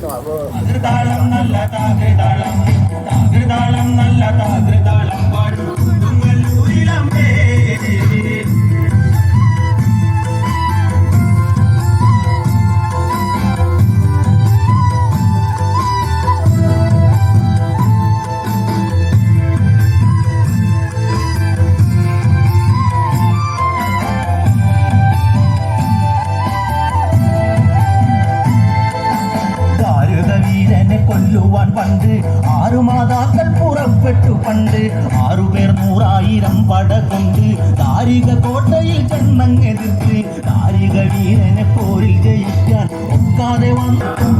താകൃതാളം നല്ല താകൃതാളം താകൃതാളം നല്ല താകൃതാളം പാടും കൊടുങ്ങല്ലൂരിലമ്മേ കൊല്ലുവാൻ പണ്ട് 6 മാതാക്കൾ പുറപ്പെട്ടു പണ്ട് 6 പേർ 100,000 പട കൊണ്ട് ദാരിക കോട്ടയിൽ ചെന്നങ്ങെതിർത്ത് ദാരിക വീരനെ പോരിൽ ജയിക്കാൻ ഒക്കാതെ വന്നൊരു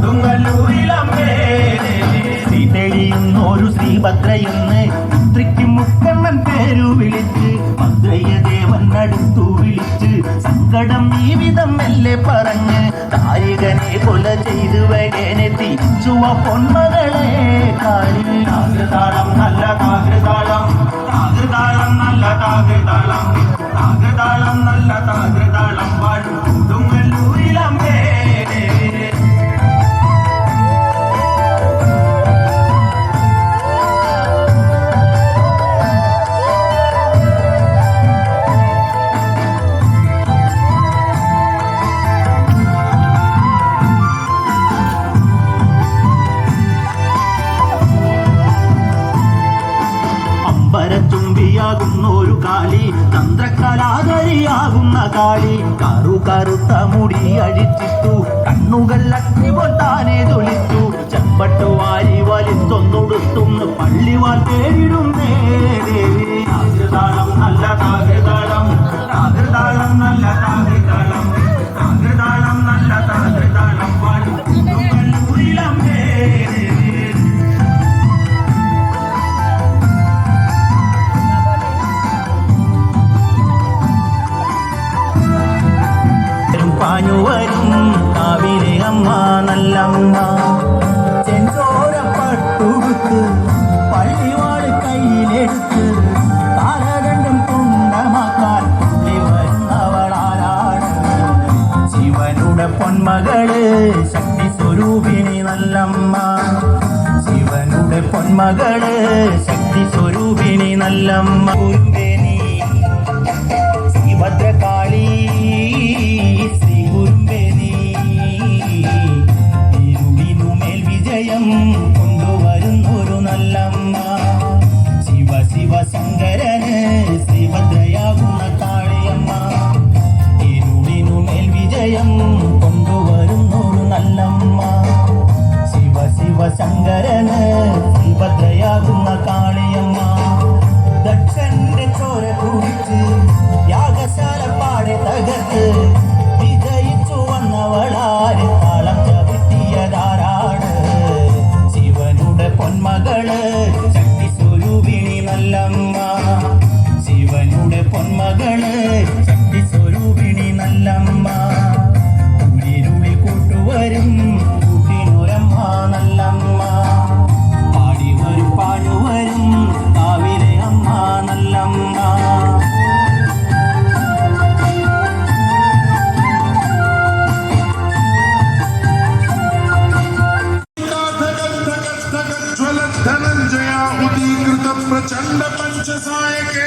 ശ്രീഭദ്രയെന്ന് പുത്രിക്ക് മുക്കണ്ണൻ പേരു വിളിച്ച് ഭദ്രയദേവൻ അടുത്തു വിളിച്ച് സങ്കടം ഈ വിധം മെല്ലെ പറഞ്ഞ് ദാരികനെ കൊല ചെയ്തു വരേനെ തിരിച്ചുവ പൊന്മകളെ കാളി താകൃതാളം നല്ല താകൃതാളം താകൃതാളം നല്ല താകൃതാളം താകൃതാളം നല്ല താകൃതാളം പാടും കൊടുങ്ങല്ലൂരിലമ്മേ ൊരു കാളി തന്ത്രകലാധരിയാകുന്ന കാളി കറുത്ത മുടി അഴിച്ചിട്ടു കണ്ണുകൾ അഗ്നി പൊട്ടാനെ തൊളിച്ചു ചെമ്പട്ടു വാരി വലിത്തൊന്നൊടുത്തുന്നു പള്ളിവാൾ തേടിടുന്നേ താകൃതാളം നല്ല താകൃതാളം താകൃതാളം നല്ല താകൃതാളം താകൃതാളം നല്ല താകൃതാളം പാടും കൊടുങ്ങല്ലൂരിലമ്മേ പാഞ്ഞുവരും കാവിലെ അമ്മ നല്ലമ്മ ചെഞ്ചോരപ്പട്ടുടുത്ത് പള്ളിവാൾ കയ്യിലെടുത്ത് കാലകണ്ഠം കുണ്ടമാക്കാൻ പുള്ളി വരുന്നവളാരാണ് ശിവനുടെ പൊന്മകള് ശക്തി സ്വരൂപിണി നല്ലമ്മ ശിവനുടെ പൊന്മകള് ശക്തി സ്വരൂപിണി നല്ലമ്മ ഗുരുവേനി ശ്രീഭദ്രകാളി കൊണ്ടുവരുന്നൊരു നല്ലമ്മ ശിവ ശിവ ശങ്കരന് ശ്രീഭദ്രയാകുന്ന കാളിയമ്മ ഇരുളിനുമേൽ വിജയം കൊണ്ടുവരുന്നൊരു നല്ലമ്മ ശിവ ശിവ ശങ്കരന് ശ്രീഭദ്രയാകുന്ന കാളിയമ്മ ദക്ഷന്റെ ചോര കുടിച്ച് യാഗശാല പാടെ തകർത്ത് വിജയിച്ചു വന്നവളാര് താളം ചവിട്ടിയതാരാണ് ശിവനുടെ പൊന്മകള് ശക്തി സ്വരൂപിണി നല്ലമ്മ ശിവനുടെ പൊന്മകള് ശക്തി സ്വരൂപിണി നല്ലമ്മ ഉരുളി കൂട്ടുവരും കൂട്ടിനൊരമ്മ നല്ലമ്മ പാടി വരും പാടുവരും കാവിലെ അമ്മ നല്ലമ്മ धनंजया उदीकृत प्रचंड पंच साय के